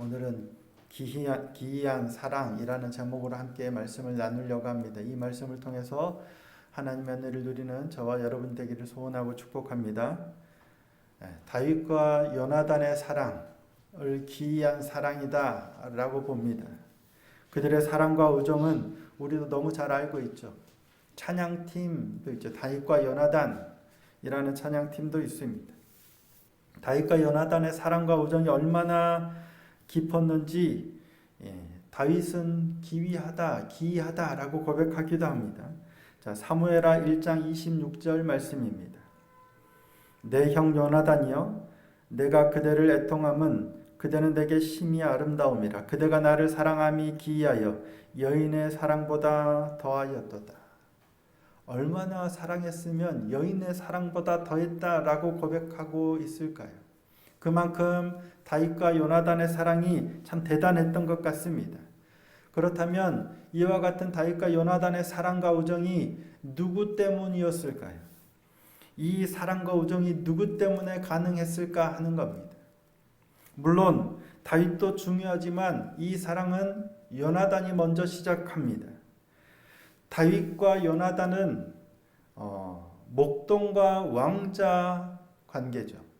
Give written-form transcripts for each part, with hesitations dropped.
오늘은 기이한 사랑이라는 제목으로 함께 말씀을 나누려고 합니다. 이 말씀을 통해서 하나님의 은혜를 누리는 저와 여러분 되기를 소원하고 축복합니다. 다윗과 요나단의 사랑을 기이한 사랑이다 라고 봅니다. 그들의 사랑과 우정은 우리도 너무 잘 알고 있죠. 찬양팀도 있죠. 다윗과 요나단이라는 찬양팀도 있습니다. 다윗과 요나단의 사랑과 우정이 얼마나 깊었는지 다윗은 기이하다라고 고백하기도 합니다. 자, 사무엘하 1장 26절 말씀입니다. 내 형 요나단이여, 내가 그대를 애통함은 그대는 내게 심히 아름다움이라. 그대가 나를 사랑함이 기이하여 여인의 사랑보다 더하였도다. 얼마나 사랑했으면 여인의 사랑보다 더했다라고 고백하고 있을까요? 그만큼 다윗과 요나단의 사랑이 참 대단했던 것 같습니다. 그렇다면 이와 같은 다윗과 요나단의 사랑과 우정이 누구 때문이었을까요? 이 사랑과 우정이 누구 때문에 가능했을까 하는 겁니다. 물론 다윗도 중요하지만 이 사랑은 요나단이 먼저 시작합니다. 다윗과 요나단은 목동과 왕자 관계죠.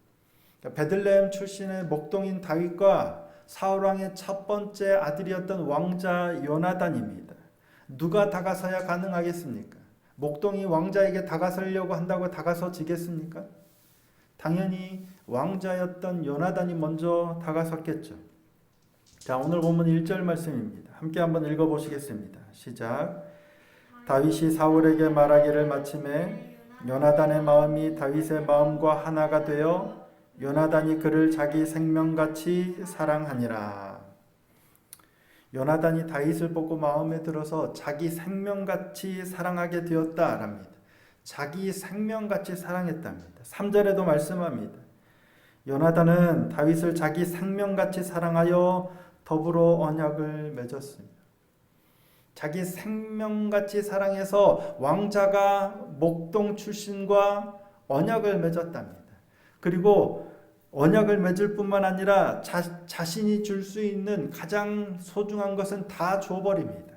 베들레헴 출신의 목동인 다윗과 사울왕의 첫 번째 아들이었던 왕자 요나단입니다. 누가 다가서야 가능하겠습니까? 목동이 왕자에게 다가서려고 한다고 다가서지겠습니까? 당연히 왕자였던 요나단이 먼저 다가섰겠죠. 자, 오늘 본문 1절 말씀입니다. 함께 한번 읽어보시겠습니다. 시작. 다윗이 사울에게 말하기를 마침에 요나단의 마음이 다윗의 마음과 하나가 되어 요나단이 그를 자기 생명같이 사랑하니라. 요나단이 다윗을 보고 마음에 들어서 자기 생명같이 사랑하게 되었다랍니다. 자기 생명같이 사랑했답니다. 3절에도 말씀합니다. 요나단은 다윗을 자기 생명같이 사랑하여 더불어 언약을 맺었습니다. 자기 생명같이 사랑해서 왕자가 목동 출신과 언약을 맺었답니다. 그리고 언약을 맺을 뿐만 아니라 자신이 줄 수 있는 가장 소중한 것은 다 줘버립니다.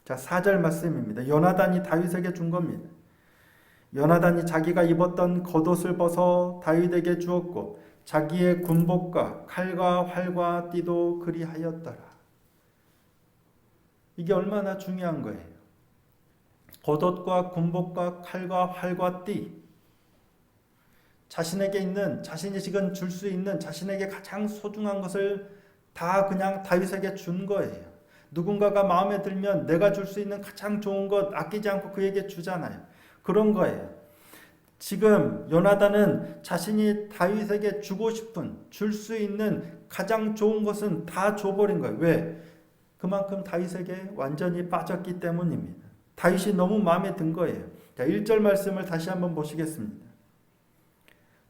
자, 4절 말씀입니다. 요나단이 다윗에게 준 겁니다. 요나단이 자기가 입었던 겉옷을 벗어 다윗에게 주었고 자기의 군복과 칼과 활과 띠도 그리하였더라. 이게 얼마나 중요한 거예요. 겉옷과 군복과 칼과 활과 띠, 자신에게 있는, 자신이 지금 줄 수 있는 자신에게 가장 소중한 것을 다 그냥 다윗에게 준 거예요. 누군가가 마음에 들면 내가 줄 수 있는 가장 좋은 것 아끼지 않고 그에게 주잖아요. 그런 거예요. 지금 요나단은 자신이 다윗에게 주고 싶은, 줄 수 있는 가장 좋은 것은 다 줘버린 거예요. 왜? 그만큼 다윗에게 완전히 빠졌기 때문입니다. 다윗이 너무 마음에 든 거예요. 자, 1절 말씀을 다시 한번 보시겠습니다.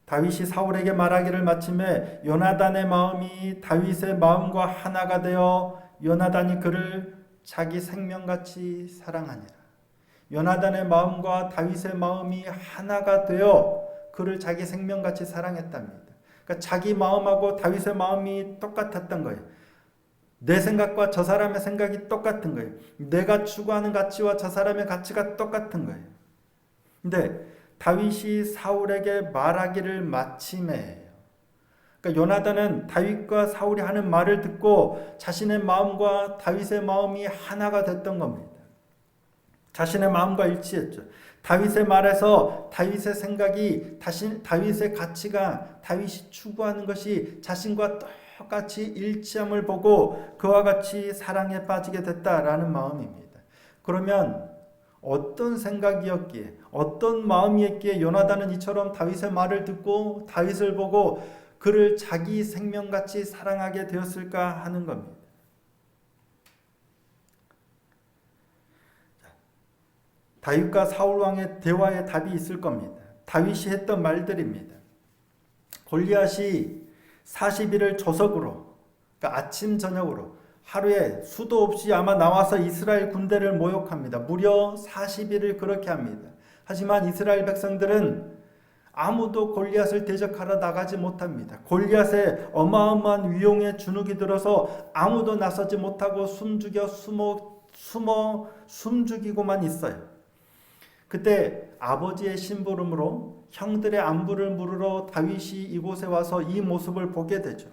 다윗이 사울에게 말하기를 마침에 요나단의 마음이 다윗의 마음과 하나가 되어 요나단이 그를 자기 생명같이 사랑하니라. 요나단의 마음과 다윗의 마음이 하나가 되어 그를 자기 생명같이 사랑했답니다. 그러니까 자기 마음하고 다윗의 마음이 똑같았던 거예요. 내 생각과 저 사람의 생각이 똑같은 거예요. 내가 추구하는 가치와 저 사람의 가치가 똑같은 거예요. 근데 다윗이 사울에게 말하기를 마침에, 그러니까 요나단은 다윗과 사울이 하는 말을 듣고 자신의 마음과 다윗의 마음이 하나가 됐던 겁니다. 자신의 마음과 일치했죠. 다윗의 말에서 다윗의 생각이, 다윗의 가치가, 다윗이 추구하는 것이 자신과 똑같이 일치함을 보고 그와 같이 사랑에 빠지게 됐다라는 마음입니다. 그러면 어떤 생각이었기에, 어떤 마음이었기에 요나단은 이처럼 다윗의 말을 듣고 다윗을 보고 그를 자기 생명같이 사랑하게 되었을까 하는 겁니다. 다윗과 사울 왕의 대화에 답이 있을 겁니다. 다윗이 했던 말들입니다. 골리앗이 40일을 조석으로, 그러니까 아침 저녁으로 하루에 수도 없이 아마 나와서 이스라엘 군대를 모욕합니다. 무려 40일을 그렇게 합니다. 하지만 이스라엘 백성들은 아무도 골리앗을 대적하러 나가지 못합니다. 골리앗의 어마어마한 위용에 주눅이 들어서 아무도 나서지 못하고 숨죽이고만 있어요. 그때 아버지의 심부름으로 형들의 안부를 물으러 다윗이 이곳에 와서 이 모습을 보게 되죠.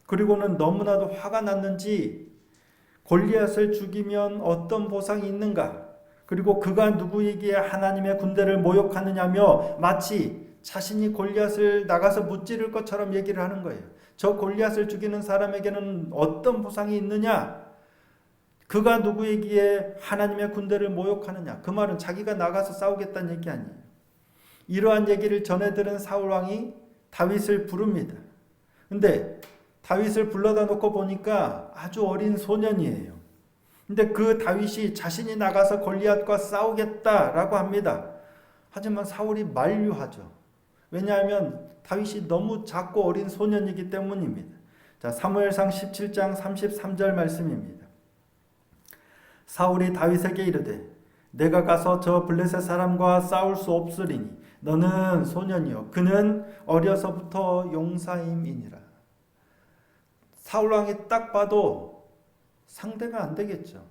그리고는 너무나도 화가 났는지 골리앗을 죽이면 어떤 보상이 있는가? 그리고 그가 누구에게 하나님의 군대를 모욕하느냐며 마치 자신이 골리앗을 나가서 무찌를 것처럼 얘기를 하는 거예요. 저 골리앗을 죽이는 사람에게는 어떤 보상이 있느냐? 그가 누구에게 하나님의 군대를 모욕하느냐? 그 말은 자기가 나가서 싸우겠다는 얘기 아니에요. 이러한 얘기를 전해 들은 사울 왕이 다윗을 부릅니다. 근데 다윗을 불러다 놓고 보니까 아주 어린 소년이에요. 근데 그 다윗이 자신이 나가서 골리앗과 싸우겠다라고 합니다. 하지만 사울이 만류하죠. 왜냐하면 다윗이 너무 작고 어린 소년이기 때문입니다. 자, 사무엘상 17장 33절 말씀입니다. 사울이 다윗에게 이르되 내가 가서 저 블레셋 사람과 싸울 수 없으리니 너는 소년이요 그는 어려서부터 용사임이니라. 사울 왕이 딱 봐도 상대가 안 되겠죠.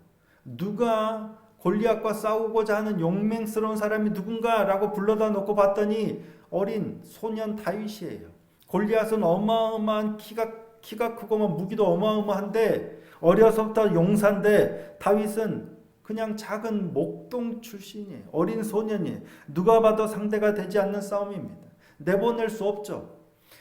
누가 골리앗과 싸우고자 하는 용맹스러운 사람이 누군가라고 불러다 놓고 봤더니 어린 소년 다윗이에요. 골리앗은 어마어마한 키가 크고 무기도 어마어마한데 어려서부터 용사인데 다윗은 그냥 작은 목동 출신이에요. 어린 소년이에요. 누가 봐도 상대가 되지 않는 싸움입니다. 내보낼 수 없죠.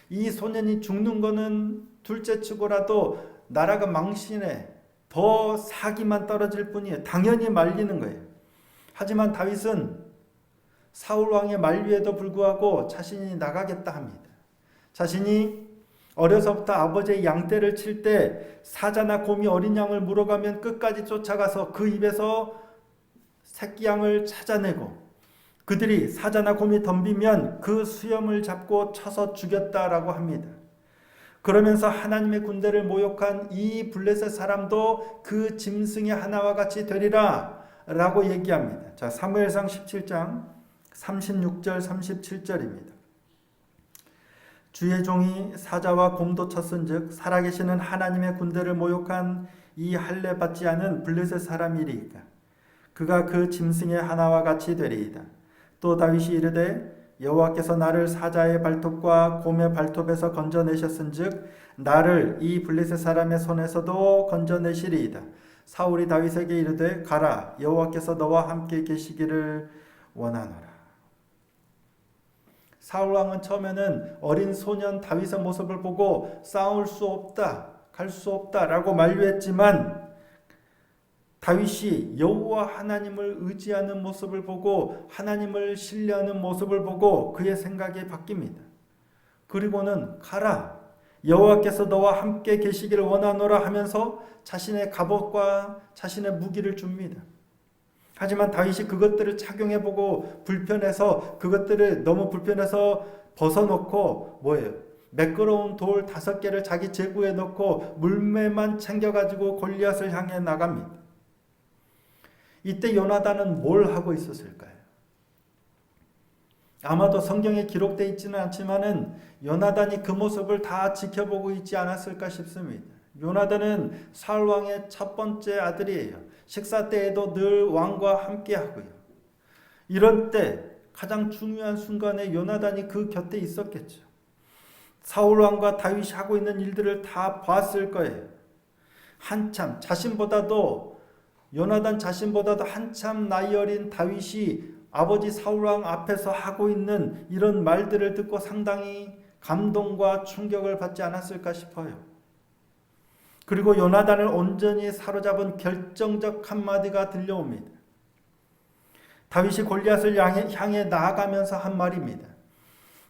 이 소년이 죽는 거는 둘째치고라도 나라가 망신해 더 사기만 떨어질 뿐이에요. 당연히 말리는 거예요. 하지만 다윗은 사울 왕의 만류에도 불구하고 자신이 나가겠다 합니다. 자신이 어려서부터 아버지의 양떼를 칠 때 사자나 곰이 어린 양을 물어가면 끝까지 쫓아가서 그 입에서 새끼 양을 찾아내고 그들이 사자나 곰이 덤비면 그 수염을 잡고 쳐서 죽였다라고 합니다. 그러면서 하나님의 군대를 모욕한 이 블레셋 사람도 그 짐승의 하나와 같이 되리라 라고 얘기합니다. 자, 사무엘상 17장 36절 37절입니다. 주의 종이 사자와 곰도 쳤은즉 살아계시는 하나님의 군대를 모욕한 이 할례 받지 않은 블레셋 사람이리이까 그가 그 짐승의 하나와 같이 되리이다. 또 다윗이 이르되 여호와께서 나를 사자의 발톱과 곰의 발톱에서 건져내셨은즉 나를 이 블레셋 사람의 손에서도 건져내시리이다. 사울이 다윗에게 이르되 가라 여호와께서 너와 함께 계시기를 원하노라. 사울 왕은 처음에는 어린 소년 다윗의 모습을 보고 싸울 수 없다, 갈 수 없다라고 만류했지만 다윗이 여호와 하나님을 의지하는 모습을 보고 하나님을 신뢰하는 모습을 보고 그의 생각이 바뀝니다. 그리고는 가라 여호와께서 너와 함께 계시기를 원하노라 하면서 자신의 갑옷과 자신의 무기를 줍니다. 하지만 다윗이 그것들을 착용해보고 그것들을 너무 불편해서 벗어놓고 매끄러운 돌 5개를 자기 제구에 넣고 물매만 챙겨가지고 골리앗을 향해 나갑니다. 이때 요나단은 뭘 하고 있었을까요? 아마도 성경에 기록되어 있지는 않지만은 요나단이 그 모습을 다 지켜보고 있지 않았을까 싶습니다. 요나단은 사울 왕의 첫 번째 아들이에요. 식사 때에도 늘 왕과 함께 하고요. 이런 때 가장 중요한 순간에 요나단이 그 곁에 있었겠죠. 사울 왕과 다윗이 하고 있는 일들을 다 봤을 거예요. 요나단 자신보다도 한참 나이 어린 다윗이 아버지 사울 왕 앞에서 하고 있는 이런 말들을 듣고 상당히 감동과 충격을 받지 않았을까 싶어요. 그리고 요나단을 온전히 사로잡은 결정적 한마디가 들려옵니다. 다윗이 골리앗을 향해 나아가면서 한 말입니다.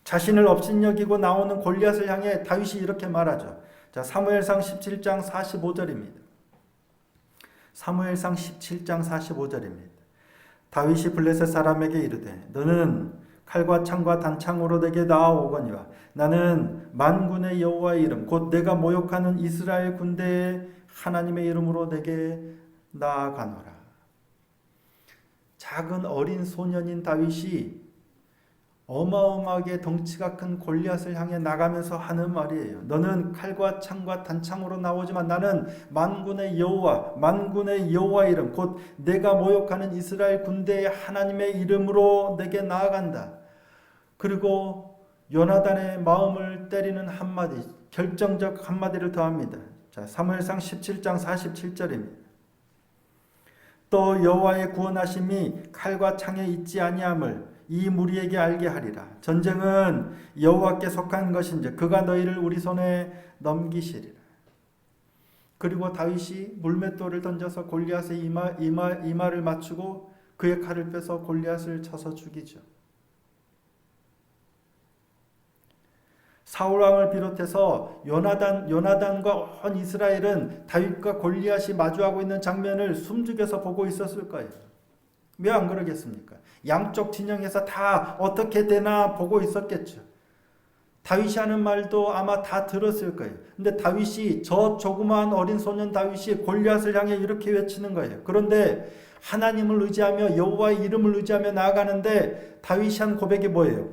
자신을 업신여기고 나오는 골리앗을 향해 다윗이 이렇게 말하죠. 자, 사무엘상 17장 45절입니다. 사무엘상 17장 45절입니다. 다윗이 블레셋 사람에게 이르되 너는 칼과 창과 단창으로 내게 나아오거니와 나는 만군의 여호와의 이름 곧 내가 모욕하는 이스라엘 군대의 하나님의 이름으로 내게 나아가노라. 작은 어린 소년인 다윗이 어마어마하게 덩치가 큰 골리앗을 향해 나가면서 하는 말이에요. 너는 칼과 창과 단창으로 나오지만 나는 만군의 여호와 이름 곧 내가 모욕하는 이스라엘 군대의 하나님의 이름으로 내게 나아간다. 그리고 요나단의 마음을 때리는 한마디, 결정적 한마디를 더합니다. 자, 사무엘상 17장 47절입니다. 또 여호와의 구원하심이 칼과 창에 있지 아니함을 이 무리에게 알게 하리라. 전쟁은 여호와께 속한 것인지 그가 너희를 우리 손에 넘기시리라. 그리고 다윗이 물맷돌을 던져서 골리앗의 이마를 맞추고 그의 칼을 빼서 골리앗을 쳐서 죽이죠. 사울 왕을 비롯해서 요나단과 온 이스라엘은 다윗과 골리앗이 마주하고 있는 장면을 숨죽여서 보고 있었을 거예요. 왜 안 그러겠습니까? 양쪽 진영에서 다 어떻게 되나 보고 있었겠죠. 다윗이 하는 말도 아마 다 들었을 거예요. 근데 다윗이, 저 조그마한 어린 소년 다윗이 골리앗을 향해 이렇게 외치는 거예요. 그런데 하나님을 의지하며 여호와의 이름을 의지하며 나아가는데 다윗이 한 고백이 뭐예요?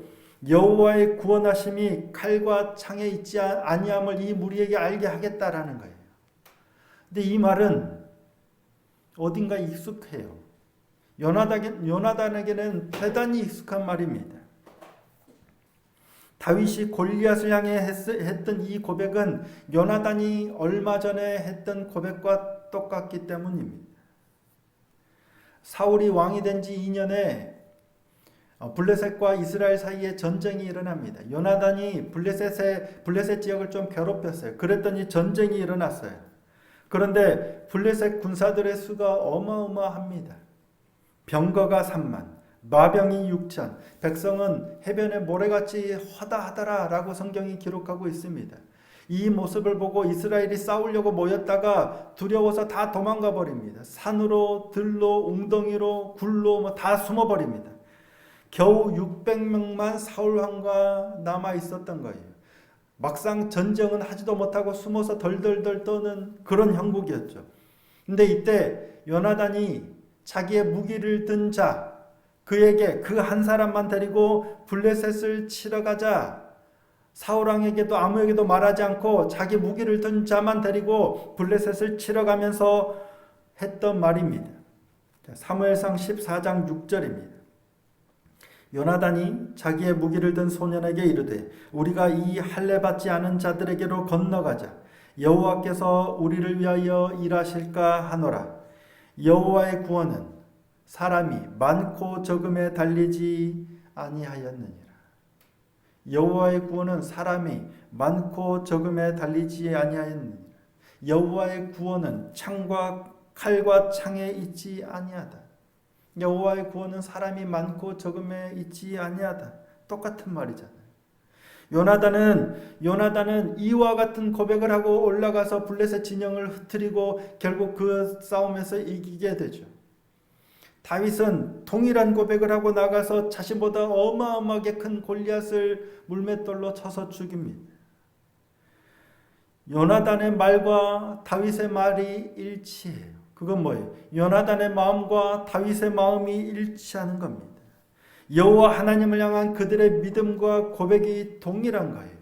여호와의 구원하심이 칼과 창에 있지 아니함을 이 무리에게 알게 하겠다라는 거예요. 근데 이 말은 어딘가 익숙해요. 요나단에게는 대단히 익숙한 말입니다. 다윗이 골리앗을 향해 했던 이 고백은 요나단이 얼마 전에 했던 고백과 똑같기 때문입니다. 사울이 왕이 된 지 2년에 블레셋과 이스라엘 사이에 전쟁이 일어납니다. 요나단이 블레셋 지역을 좀 괴롭혔어요. 그랬더니 전쟁이 일어났어요. 그런데 블레셋 군사들의 수가 어마어마합니다. 병거가 3만, 마병이 6천, 백성은 해변에 모래같이 허다하더라 라고 성경이 기록하고 있습니다. 이 모습을 보고 이스라엘이 싸우려고 모였다가 두려워서 다 도망가 버립니다. 산으로, 들로, 웅덩이로, 굴로 다 숨어버립니다. 겨우 600명만 사울왕과 남아 있었던 거예요. 막상 전쟁은 하지도 못하고 숨어서 덜덜덜 떠는 그런 형국이었죠. 근데 이때 요나단이 자기의 무기를 든 자, 그에게 그 한 사람만 데리고 블레셋을 치러 가자. 사울왕에게도 아무에게도 말하지 않고 자기 무기를 든 자만 데리고 블레셋을 치러 가면서 했던 말입니다. 사무엘상 14장 6절입니다. 요나단이 자기의 무기를 든 소년에게 이르되 우리가 이 할례 받지 않은 자들에게로 건너가자. 여호와께서 우리를 위하여 일하실까 하노라. 여호와의 구원은 사람이 많고 적음에 달리지 아니하였느니라. 여호와의 구원은 사람이 많고 적음에 달리지 아니하였느니라. 여호와의 구원은 칼과 창에 있지 아니하다. 여호와의 구원은 사람이 많고 적음에 있지 아니하다. 똑같은 말이잖아요. 요나단은 이와 같은 고백을 하고 올라가서 블레셋 진영을 흩트리고 결국 그 싸움에서 이기게 되죠. 다윗은 동일한 고백을 하고 나가서 자신보다 어마어마하게 큰 골리앗을 물맷돌로 쳐서 죽입니다. 요나단의 말과 다윗의 말이 일치해요. 그건 뭐예요? 요나단의 마음과 다윗의 마음이 일치하는 겁니다. 여호와 하나님을 향한 그들의 믿음과 고백이 동일한 거예요.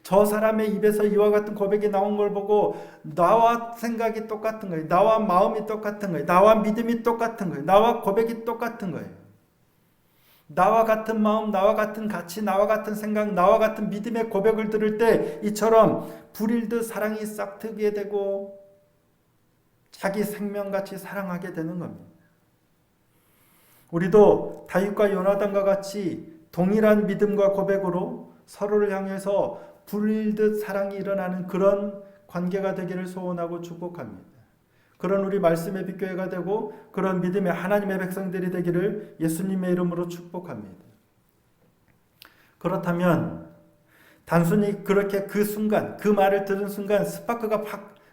저 사람의 입에서 이와 같은 고백이 나온 걸 보고 나와 생각이 똑같은 거예요. 나와 마음이 똑같은 거예요. 나와 믿음이 똑같은 거예요. 나와 고백이 똑같은 거예요. 나와 같은 마음, 나와 같은 가치, 나와 같은 생각, 나와 같은 믿음의 고백을 들을 때 이처럼 불일듯 사랑이 싹트게 되고 자기 생명같이 사랑하게 되는 겁니다. 우리도 다윗과 요나단과 같이 동일한 믿음과 고백으로 서로를 향해서 불일듯 사랑이 일어나는 그런 관계가 되기를 소원하고 축복합니다. 그런 우리 말씀의 빛교회가 되고 그런 믿음의 하나님의 백성들이 되기를 예수님의 이름으로 축복합니다. 그렇다면 단순히 그렇게 그 순간, 그 말을 들은 순간 스파크가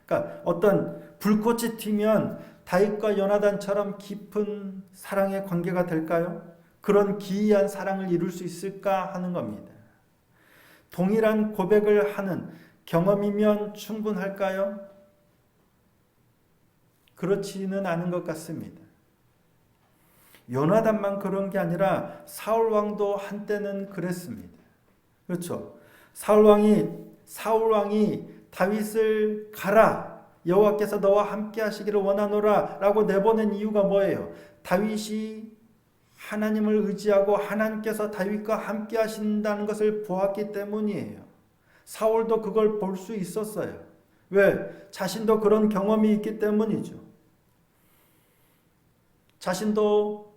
그러니까 어떤 불꽃이 튀면 다윗과 요나단처럼 깊은 사랑의 관계가 될까요? 그런 기이한 사랑을 이룰 수 있을까 하는 겁니다. 동일한 고백을 하는 경험이면 충분할까요? 그렇지는 않은 것 같습니다. 요나단만 그런 게 아니라 사울 왕도 한때는 그랬습니다. 그렇죠? 사울 왕이 다윗을 가라, 여호와께서 너와 함께 하시기를 원하노라 라고 내보낸 이유가 뭐예요? 다윗이 하나님을 의지하고 하나님께서 다윗과 함께 하신다는 것을 보았기 때문이에요. 사울도 그걸 볼 수 있었어요. 왜? 자신도 그런 경험이 있기 때문이죠. 자신도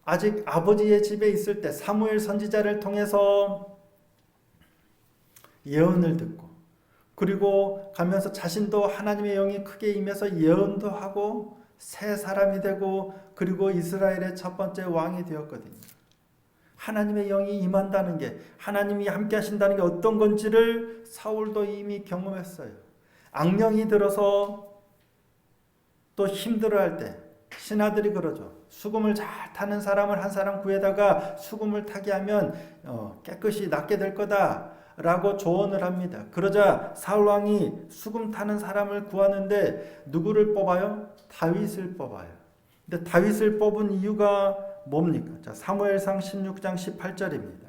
아직 아버지의 집에 있을 때 사무엘 선지자를 통해서 예언을 듣고, 그리고 가면서 자신도 하나님의 영이 크게 임해서 예언도 하고 새 사람이 되고, 그리고 이스라엘의 첫 번째 왕이 되었거든요. 하나님의 영이 임한다는 게, 하나님이 함께 하신다는 게 어떤 건지를 사울도 이미 경험했어요. 악령이 들어서 또 힘들어할 때 신하들이 그러죠. 수금을 잘 타는 사람을 한 사람 구해다가 수금을 타게 하면 깨끗이 낫게 될 거다 라고 조언을 합니다. 그러자 사울왕이 수금 타는 사람을 구하는데 누구를 뽑아요? 다윗을 뽑아요. 근데 다윗을 뽑은 이유가 뭡니까? 자, 사무엘상 16장 18절입니다.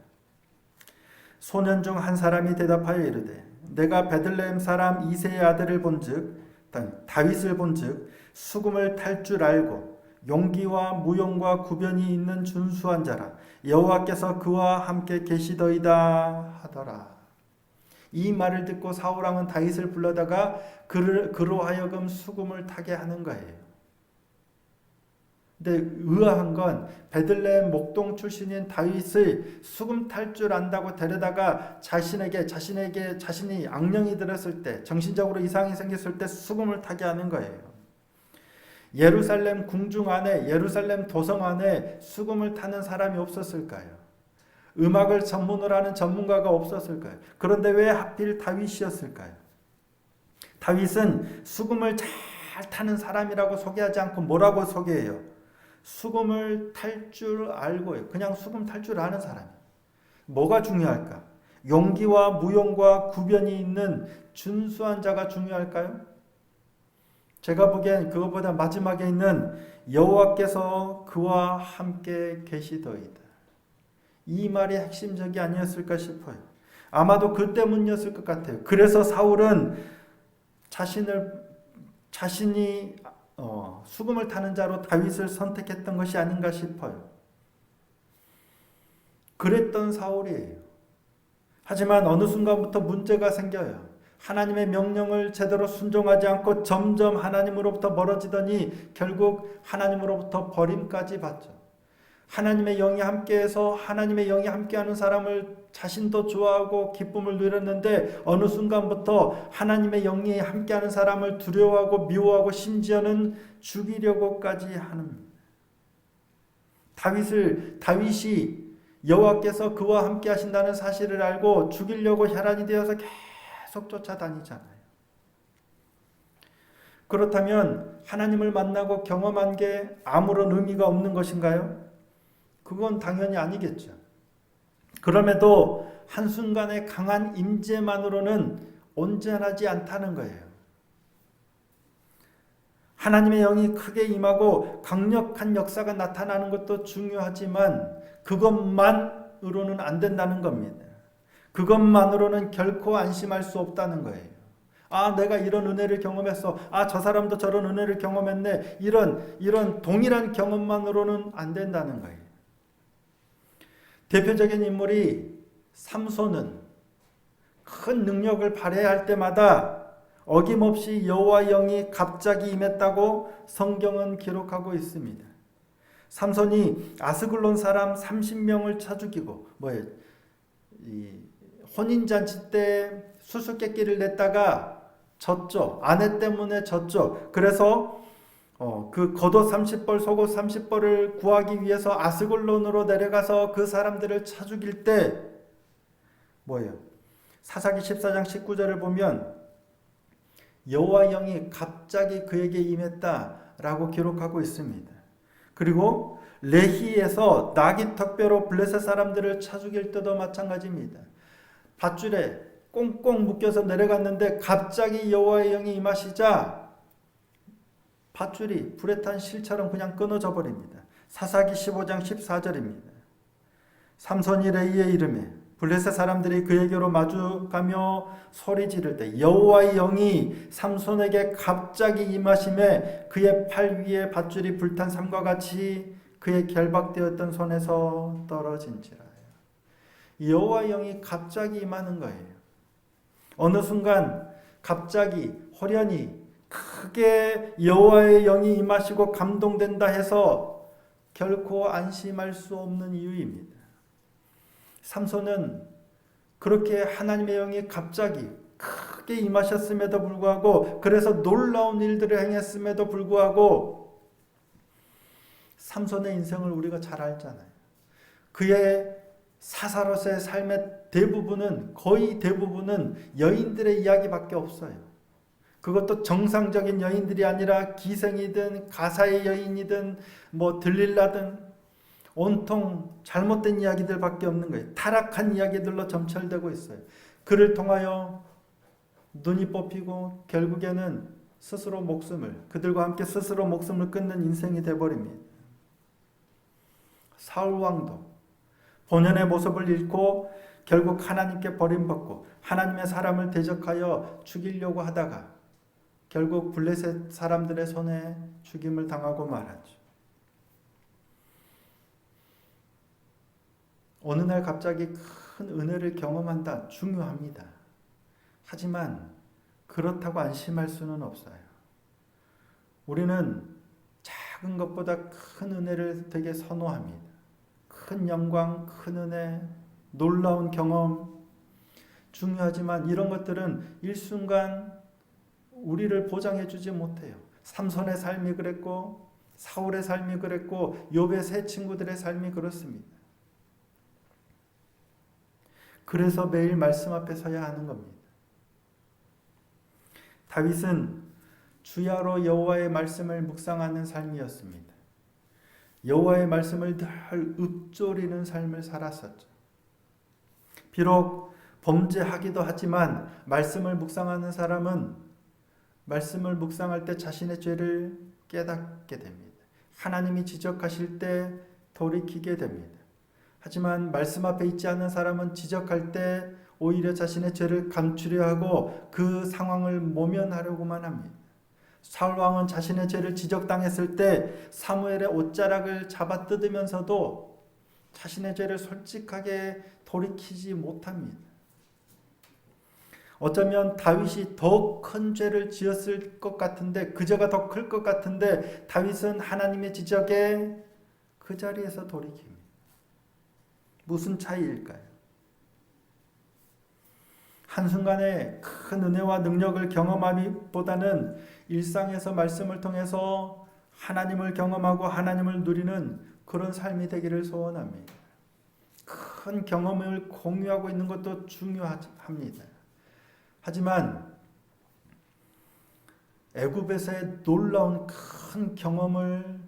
소년 중 한 사람이 대답하여 이르되 내가 베들레헴 사람 이새의 아들을 본즉, 다윗을 본즉 수금을 탈 줄 알고 용기와 무용과 구변이 있는 준수한 자라, 여호와께서 그와 함께 계시더이다 하더라. 이 말을 듣고 사울왕은 다윗을 불러다가 그로 하여금 수금을 타게 하는 거예요. 근데 의아한 건 베들레헴 목동 출신인 다윗을 수금 탈 줄 안다고 데려다가 자신이 악령이 들었을 때, 정신적으로 이상이 생겼을 때 수금을 타게 하는 거예요. 예루살렘 궁중 안에, 예루살렘 도성 안에 수금을 타는 사람이 없었을까요? 음악을 전문으로 하는 전문가가 없었을까요? 그런데 왜 하필 다윗이었을까요? 다윗은 수금을 잘 타는 사람이라고 소개하지 않고 뭐라고 소개해요? 수금을 탈 줄 알고요. 그냥 수금 탈 줄 아는 사람이. 뭐가 중요할까? 용기와 무용과 구변이 있는 준수한 자가 중요할까요? 제가 보기엔 그것보다 마지막에 있는 여호와께서 그와 함께 계시더이다. 이 말이 핵심적이 아니었을까 싶어요. 아마도 그 때문이었을 것 같아요. 그래서 사울은 자신이 수금을 타는 자로 다윗을 선택했던 것이 아닌가 싶어요. 그랬던 사울이에요. 하지만 어느 순간부터 문제가 생겨요. 하나님의 명령을 제대로 순종하지 않고 점점 하나님으로부터 멀어지더니 결국 하나님으로부터 버림까지 받죠. 하나님의 영이 함께해서 하나님의 영이 함께하는 사람을 자신도 좋아하고 기쁨을 누렸는데 어느 순간부터 하나님의 영이 함께하는 사람을 두려워하고 미워하고 심지어는 죽이려고까지 하는, 다윗이 여호와께서 그와 함께 하신다는 사실을 알고 죽이려고 혈안이 되어서 계속 쫓아다니잖아요. 그렇다면 하나님을 만나고 경험한 게 아무런 의미가 없는 것인가요? 그건 당연히 아니겠죠. 그럼에도 한순간의 강한 임재만으로는 온전하지 않다는 거예요. 하나님의 영이 크게 임하고 강력한 역사가 나타나는 것도 중요하지만 그것만으로는 안 된다는 겁니다. 그것만으로는 결코 안심할 수 없다는 거예요. 내가 이런 은혜를 경험했어. 저 사람도 저런 은혜를 경험했네. 이런 동일한 경험만으로는 안 된다는 거예요. 대표적인 인물이 삼손은 큰 능력을 발휘할 때마다 어김없이 여호와 영이 갑자기 임했다고 성경은 기록하고 있습니다. 삼손이 아스글론 사람 30명을 쳐 죽이고 혼인잔치 때 수수께끼를 냈다가 졌죠. 아내 때문에 졌죠. 그래서 그 겉옷 30벌 속옷 30벌을 구하기 위해서 아스글론으로 내려가서 그 사람들을 쳐 죽일 때 사사기 14장 19절을 보면 여호와 영이 갑자기 그에게 임했다라고 기록하고 있습니다. 그리고 레히에서 나귀 턱뼈로 블레셋 사람들을 쳐 죽일 때도 마찬가지입니다. 밧줄에 꽁꽁 묶여서 내려갔는데 갑자기 여호와의 영이 임하시자 밧줄이 불에 탄 실처럼 그냥 끊어져 버립니다. 사사기 15장 14절입니다. 삼손이 레이의 이름에 블레셋 사람들이 그에게로 마주가며 소리 지를 때 여호와의 영이 삼손에게 갑자기 임하심에 그의 팔 위에 밧줄이 불탄 삼과 같이 그의 결박되었던 손에서 떨어진지라. 여호와의 영이 갑자기 임하는 거예요. 어느 순간 갑자기 호련히 크게 여호와의 영이 임하시고 감동된다 해서 결코 안심할 수 없는 이유입니다. 삼손은 그렇게 하나님의 영이 갑자기 크게 임하셨음에도 불구하고, 그래서 놀라운 일들을 행했음에도 불구하고, 삼손의 인생을 우리가 잘 알잖아요. 그의 사사로서의 삶의 대부분은, 거의 대부분은 여인들의 이야기밖에 없어요. 그것도 정상적인 여인들이 아니라 기생이든 가사의 여인이든 들릴라든 온통 잘못된 이야기들밖에 없는 거예요. 타락한 이야기들로 점철되고 있어요. 그를 통하여 눈이 뽑히고 결국에는 그들과 함께 스스로 목숨을 끊는 인생이 되어버립니다. 사울 왕도 본연의 모습을 잃고 결국 하나님께 버림받고 하나님의 사람을 대적하여 죽이려고 하다가 결국 블레셋 사람들의 손에 죽임을 당하고 말하죠. 어느 날 갑자기 큰 은혜를 경험한다. 중요합니다. 하지만 그렇다고 안심할 수는 없어요. 우리는 작은 것보다 큰 은혜를 되게 선호합니다. 큰 영광, 큰 은혜, 놀라운 경험 중요하지만 이런 것들은 일순간 우리를 보장해 주지 못해요. 삼손의 삶이 그랬고 사울의 삶이 그랬고 욥의 세 친구들의 삶이 그렇습니다. 그래서 매일 말씀 앞에 서야 하는 겁니다. 다윗은 주야로 여호와의 말씀을 묵상하는 삶이었습니다. 여호와의 말씀을 늘 읊조리는 삶을 살았었죠. 비록 범죄하기도 하지만 말씀을 묵상하는 사람은 말씀을 묵상할 때 자신의 죄를 깨닫게 됩니다. 하나님이 지적하실 때 돌이키게 됩니다. 하지만 말씀 앞에 있지 않은 사람은 지적할 때 오히려 자신의 죄를 감추려 하고 그 상황을 모면하려고만 합니다. 사울 왕은 자신의 죄를 지적당했을 때 사무엘의 옷자락을 잡아 뜯으면서도 자신의 죄를 솔직하게 돌이키지 못합니다. 어쩌면 다윗이 더 큰 죄를 지었을 것 같은데, 그 죄가 더 클 것 같은데 다윗은 하나님의 지적에 그 자리에서 돌이킵니다. 무슨 차이일까요? 한순간에 큰 은혜와 능력을 경험하기보다는 일상에서 말씀을 통해서 하나님을 경험하고 하나님을 누리는 그런 삶이 되기를 소원합니다. 큰 경험을 공유하고 있는 것도 중요합니다. 하지만 애굽에서의 놀라운 큰 경험을,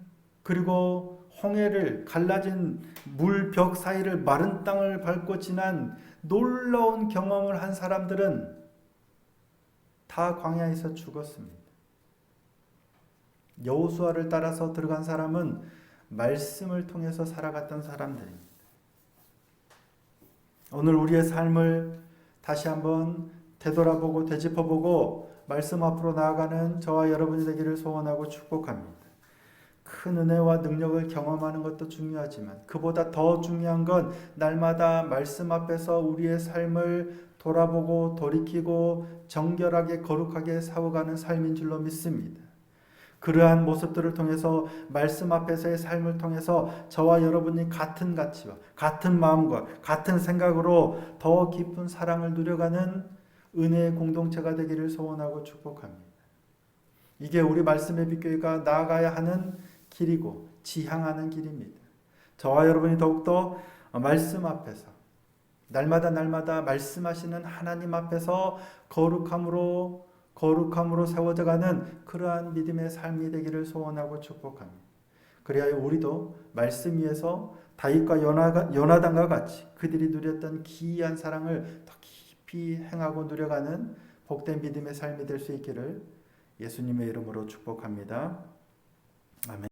그리고 홍해를 갈라진 물벽 사이를 마른 땅을 밟고 지난 놀라운 경험을 한 사람들은 다 광야에서 죽었습니다. 여호수아를 따라서 들어간 사람은 말씀을 통해서 살아갔던 사람들입니다. 오늘 우리의 삶을 다시 한번 되돌아보고 되짚어보고 말씀 앞으로 나아가는 저와 여러분이 되기를 소원하고 축복합니다. 큰 은혜와 능력을 경험하는 것도 중요하지만 그보다 더 중요한 건 날마다 말씀 앞에서 우리의 삶을 돌아보고 돌이키고 정결하게 거룩하게 살아가는 삶인 줄로 믿습니다. 그러한 모습들을 통해서 말씀 앞에서의 삶을 통해서 저와 여러분이 같은 가치와 같은 마음과 같은 생각으로 더 깊은 사랑을 누려가는 은혜의 공동체가 되기를 소원하고 축복합니다. 이게 우리 말씀의 빛교회가 나아가야 하는 길이고 지향하는 길입니다. 저와 여러분이 더욱더 말씀 앞에서 날마다 말씀하시는 하나님 앞에서 거룩함으로 세워져가는 그러한 믿음의 삶이 되기를 소원하고 축복합니다. 그리하여 우리도 말씀 위에서 다윗과 요나단과 같이 그들이 누렸던 기이한 사랑을 더 깊이 행하고 누려가는 복된 믿음의 삶이 될 수 있기를 예수님의 이름으로 축복합니다. 아멘.